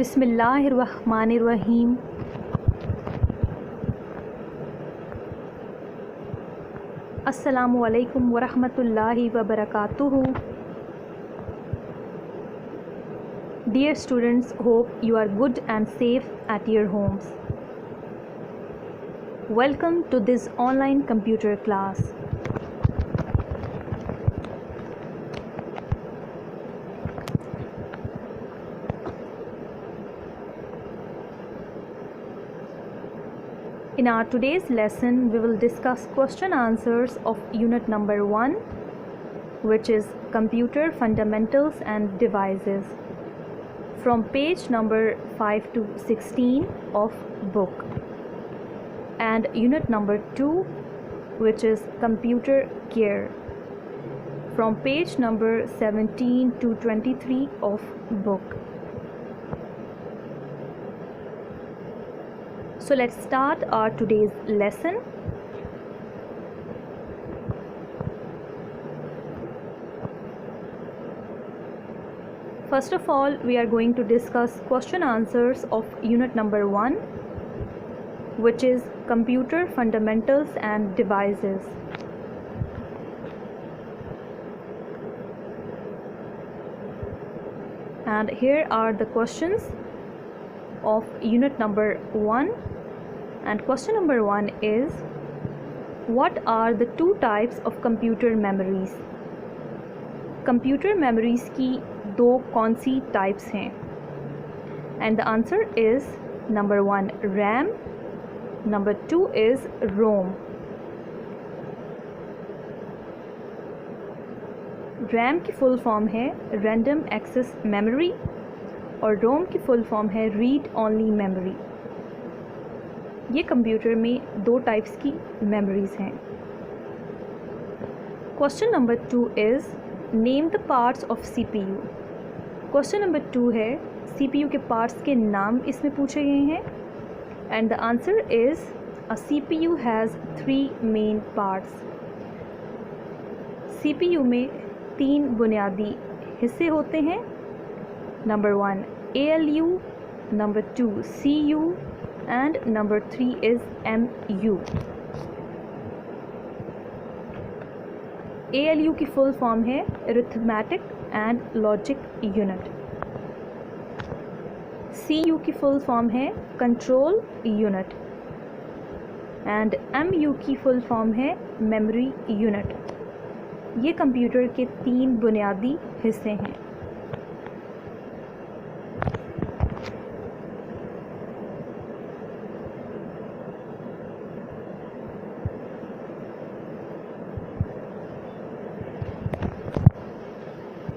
बिस्मिल्लाहिर्रहमानिर्रहीम। अस्सलामु अलैकुम वरहमतुल्लाहि वबरकातुहू। Dear students, hope you are good and safe at your homes. Welcome to this online computer class. In our today's lesson, we will discuss question answers of unit number 1, which is Computer Fundamentals and Devices, from page number 5 to 16 of book, and unit number 2, which is Computer Care, from page number 17 to 23 of book. So let's start our today's lesson. First of all, we are going to discuss question answers of unit number 1, which is Computer Fundamentals and Devices. And here are the questions of unit number 1. And question number 1 is, what are the two types of computer memories? Computer memories की दो कौन सी types हैं? And the answer is number 1 RAM, number 2 is ROM. RAM की full form है Random Access Memory और ROM की full form है Read Only Memory. ये कंप्यूटर में दो टाइप्स की मेमोरीज हैं. Question number 2 is name the parts of CPU. Question number 2 है CPU के पार्ट्स के नाम इसमें पूछे गए हैं. And the answer is a CPU has 3 main parts. CPU में 3 बुनियादी हिस्से होते हैं. Number 1 ALU, number 2 CU and number 3 is MU. ALU की full form है Arithmetic and Logic Unit. CU की full form है Control Unit and MU की full form है Memory Unit. ये कंप्यूटर के 3 बुनियादी हिस्से हैं.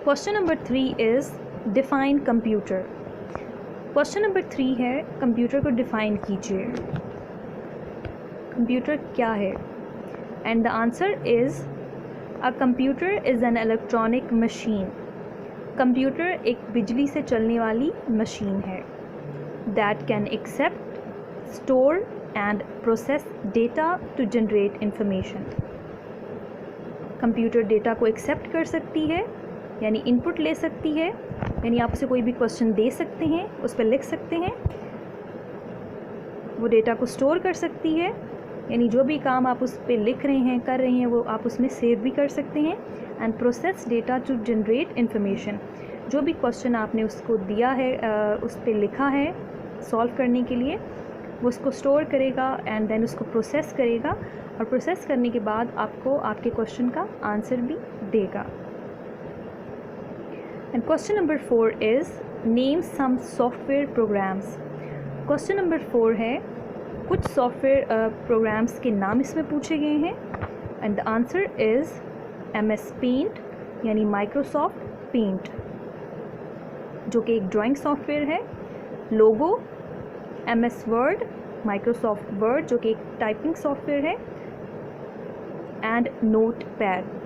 Question number 3 is define computer. Question number 3 है कंप्यूटर को डिफ़ाइन कीजिए. कंप्यूटर क्या है? And the answer is a computer is an electronic machine. Computer एक बिजली से चलने वाली मशीन है that can accept, store and process data to generate information. Computer data को एक्सेप्ट कर सकती है, यानी इनपुट ले सकती है, यानी आप उसे कोई भी क्वेश्चन दे सकते हैं, उस पर लिख सकते हैं. वो डेटा को स्टोर कर सकती है, यानी जो भी काम आप उस पर लिख रहे हैं, कर रहे हैं, वो आप उसमें सेव भी कर सकते हैं. And process data to generate information. जो भी क्वेश्चन आपने उसको दिया है, उस पर लिखा है सॉल्व करने के लिए, वो उसको स्टोर करेगा एंड देन उसको प्रोसेस करेगा, और प्रोसेस करने के बाद आपको आपके क्वेश्चन का आंसर भी देगा. And question number 4 is name some software programs. Question number 4 है कुछ सॉफ्टवेयर प्रोग्राम्स के नाम इसमें पूछे गए हैं. And the answer is MS Paint, यानी माइक्रोसॉफ्ट पेंट, जो कि एक ड्राइंग सॉफ्टवेयर है. लोगो MS Word, माइक्रोसॉफ्ट वर्ड, जो कि एक टाइपिंग सॉफ्टवेयर है. And note pad.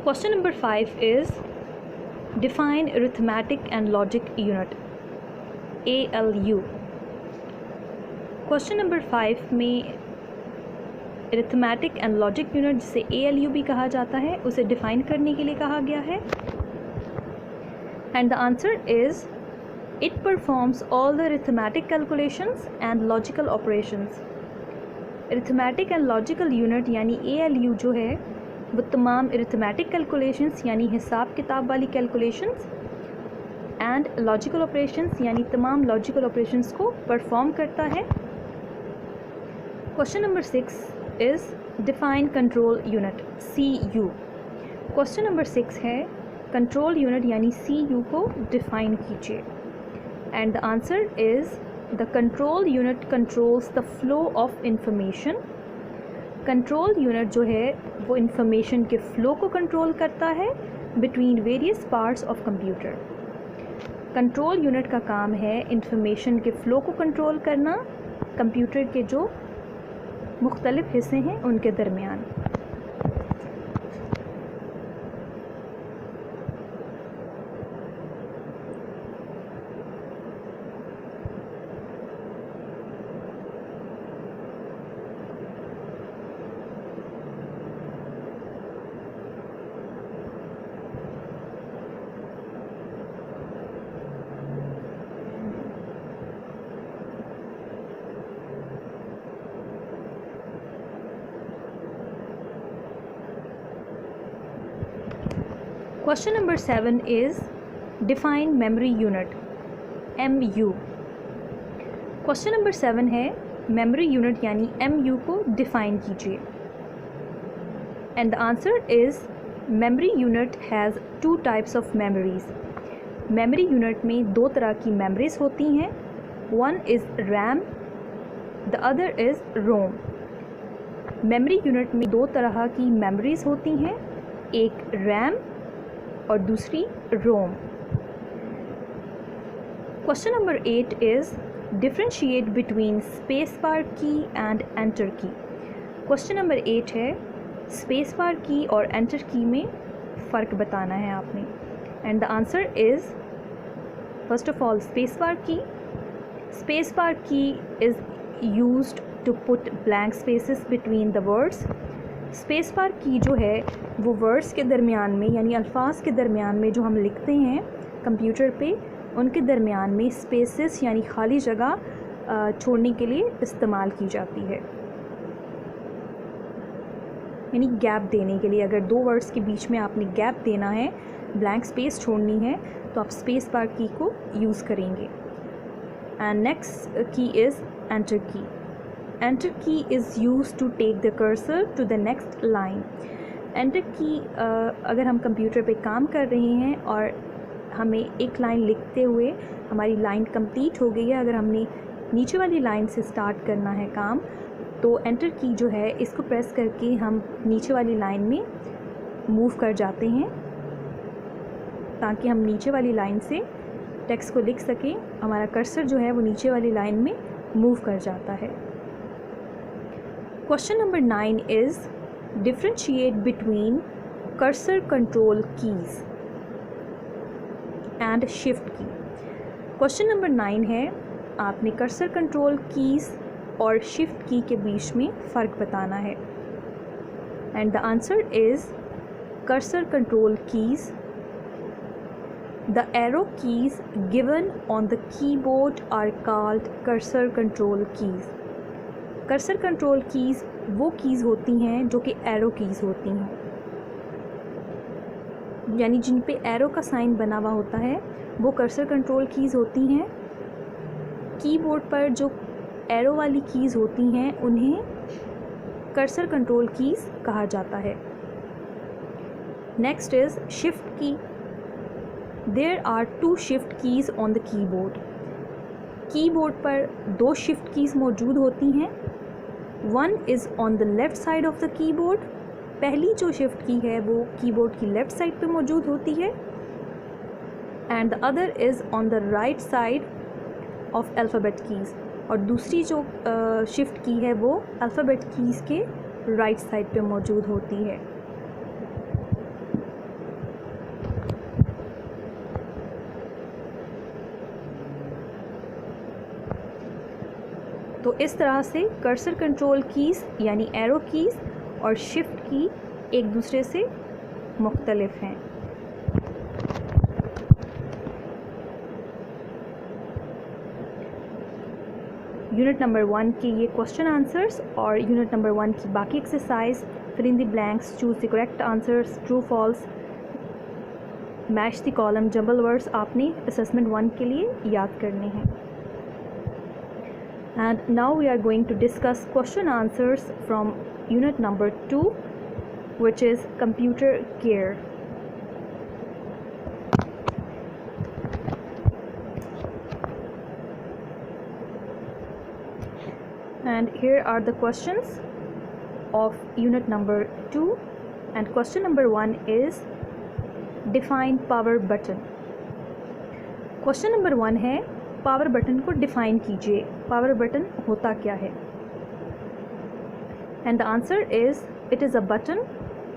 Question number 5 is define arithmetic and logic unit, ALU. Question number 5 में अरिथमेटिक एंड लॉजिक यूनिट, जिसे ALU भी कहा जाता है, उसे डिफाइन करने के लिए कहा गया है। And the answer is it performs all the arithmetic calculations and logical operations. Arithmetic and logical unit यानी ALU जो है वो तमाम अरिथमेटिक कैलकुलेशंस यानी हिसाब किताब वाली कैलकुलेशंस एंड लॉजिकल ऑपरेशंस यानी तमाम लॉजिकल ऑपरेशंस को परफॉर्म करता है। Question number 6 is define control unit CU। Question number 6 है कंट्रोल यूनिट यानी CU को डिफाइन कीजिए। And the answer is the control unit controls the flow of information. Control unit जो है वो इंफॉर्मेशन के फ़्लो को कंट्रोल करता है between various parts of computer. Control unit का काम है इंफॉर्मेशन के फ़्लो को कंट्रोल करना कंप्यूटर के जो मुख्तलिफ हिस्से हैं उनके दरमियान। Question number 7 is define memory unit MU। Question number 7 है memory unit यानी MU को define कीजिए। And the answer is memory unit has two types of memories। memory unit में दो तरह की memories होती हैं। One is RAM, the other is ROM। memory unit में दो तरह की memories होती हैं, एक RAM और दूसरी ROM. Question number 8 is differentiate between space bar key and enter key. Question number 8 है स्पेस बार की और एंटर की में फ़र्क बताना है आपने। And the answer is first of all space bar key. Space bar key is used to put blank spaces between the words. Space bar key जो है वो वर्ड्स के दरमियान में यानी अल्फाज के दरमियान में जो हम लिखते हैं कंप्यूटर पे, उनके दरमियान में स्पेसेस यानी खाली जगह छोड़ने के लिए इस्तेमाल की जाती है, यानी गैप देने के लिए। अगर दो वर्ड्स के बीच में आपने गैप देना है, ब्लैंक स्पेस छोड़नी है, तो आप स्पेस बार की को यूज़ करेंगे। एंड नेक्स्ट की इज़ एंटर की। Enter key is used to take the cursor to the next line। Enter key अगर हम कंप्यूटर पे काम कर रहे हैं और हमें एक लाइन लिखते हुए हमारी लाइन कंप्लीट हो गई है, अगर हमने नीचे वाली लाइन से स्टार्ट करना है काम, तो एंटर की जो है इसको प्रेस करके हम नीचे वाली लाइन में मूव कर जाते हैं ताकि हम नीचे वाली लाइन से टेक्स्ट को लिख सकें। हमारा कर्सर जो है वो नीचे वाली लाइन में मूव कर जाता है। Question number 9 is differentiate between cursor control keys and shift key। Question number 9 है आपने cursor control keys और shift key के बीच में फ़र्क बताना है। And the answer is cursor control keys। The arrow keys given on the keyboard are called cursor control keys। Cursor control keys वो keys होती हैं जो कि एरो कीज़ होती हैं, यानी जिन पे एरो का साइन बना हुआ होता है वो कर्सर कंट्रोल कीज़ होती हैं। कीबोर्ड पर जो एरो वाली कीज़ होती हैं उन्हें कर्सर कंट्रोल कीज़ कहा जाता है। Next is shift key. There are two shift keys on the keyboard. Keyboard पर दो शिफ्ट कीज़ मौजूद होती हैं। One is on the left side of the keyboard. पहली जो शिफ्ट की है वो कीबोर्ड की लेफ़्ट साइड पे मौजूद होती है। And the other is on the right side of alphabet keys. और दूसरी जो शिफ्ट की है वो अल्फ़ाबेट कीज़ के राइट साइड पे मौजूद होती है। तो इस तरह से कर्सर कंट्रोल कीज़ यानी एरो कीज़ और शिफ्ट की एक दूसरे से मुख्तलिफ हैं। यूनिट नंबर 1 के ये क्वेश्चन आंसर्स और यूनिट नंबर 1 की बाकी exercise fill in the blanks, choose the correct answers, true false, match the column, jumble words आपने असेसमेंट 1 के लिए याद करने हैं। And now we are going to discuss question answers from unit number 2, which is computer care. And here are the questions of unit number 2, and question number 1 is define power button. Question number 1 है power button को define कीजिए, power button होता क्या है। And the answer is it is a button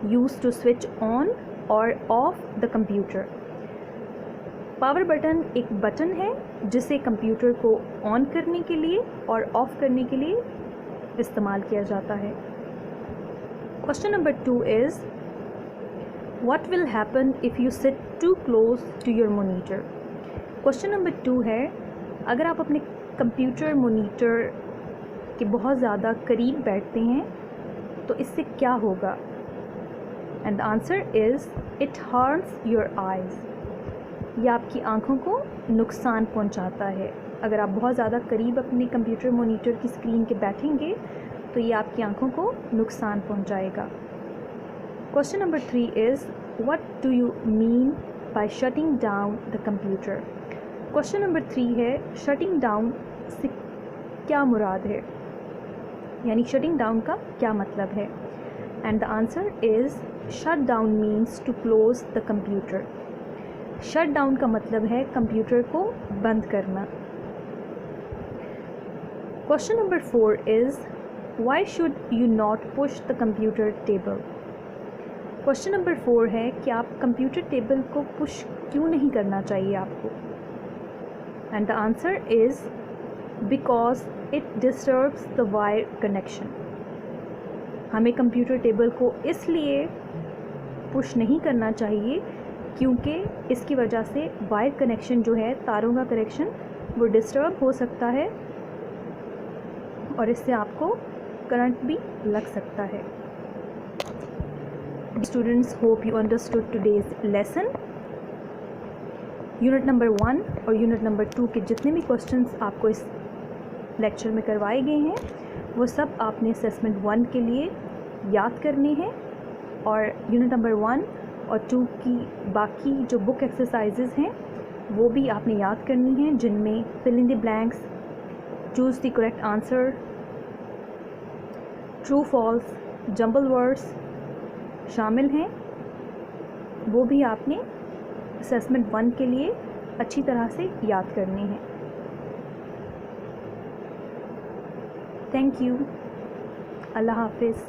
use to switch on और off the computer. Power button एक button है जिसे कंप्यूटर को ऑन करने के लिए और ऑफ करने के लिए इस्तेमाल किया जाता है। Question number 2 is what will happen if you sit too close to your monitor. Question number 2 है अगर आप अपने कंप्यूटर मोनीटर के बहुत ज़्यादा करीब बैठते हैं तो इससे क्या होगा। And the answer is it harms your eyes. ये आपकी आँखों को नुकसान पहुंचाता है। अगर आप बहुत ज़्यादा करीब अपने कंप्यूटर मोनीटर की स्क्रीन के बैठेंगे तो ये आपकी आँखों को नुकसान पहुंचाएगा। Question number 3 is what do you mean by shutting down the computer. Question number 3 है शटिंग डाउन से क्या मुराद है, यानी शटिंग डाउन का क्या मतलब है। And the answer is shut down means to close the computer. Shut down का मतलब है कंप्यूटर को बंद करना। Question number 4 is why should you not push the computer table. Question number 4 है कि आप कंप्यूटर टेबल को पुश क्यों नहीं करना चाहिए आपको। And the answer is because it disturbs the wire connection. हमें कंप्यूटर टेबल को इसलिए पुश नहीं करना चाहिए क्योंकि इसकी वजह से वायर कनेक्शन जो है, तारों का कनेक्शन, वो डिस्टर्ब हो सकता है और इससे आपको करंट भी लग सकता है। Students, hope you understood today's lesson. Unit number 1 और यूनिट नंबर 2 के जितने भी क्वेश्चंस आपको इस लेक्चर में करवाए गए हैं वो सब आपने असेसमेंट 1 के लिए याद करने हैं, और यूनिट नंबर 1 और 2 की बाकी जो बुक एक्सरसाइजेज़ हैं वो भी आपने याद करनी हैं, जिनमें fill in the blanks, choose the correct answer, true false, jumble words शामिल हैं। वो भी आपने असेसमेंट 1 के लिए अच्छी तरह से याद करने हैं। Thank you. अल्लाह हाफिज़।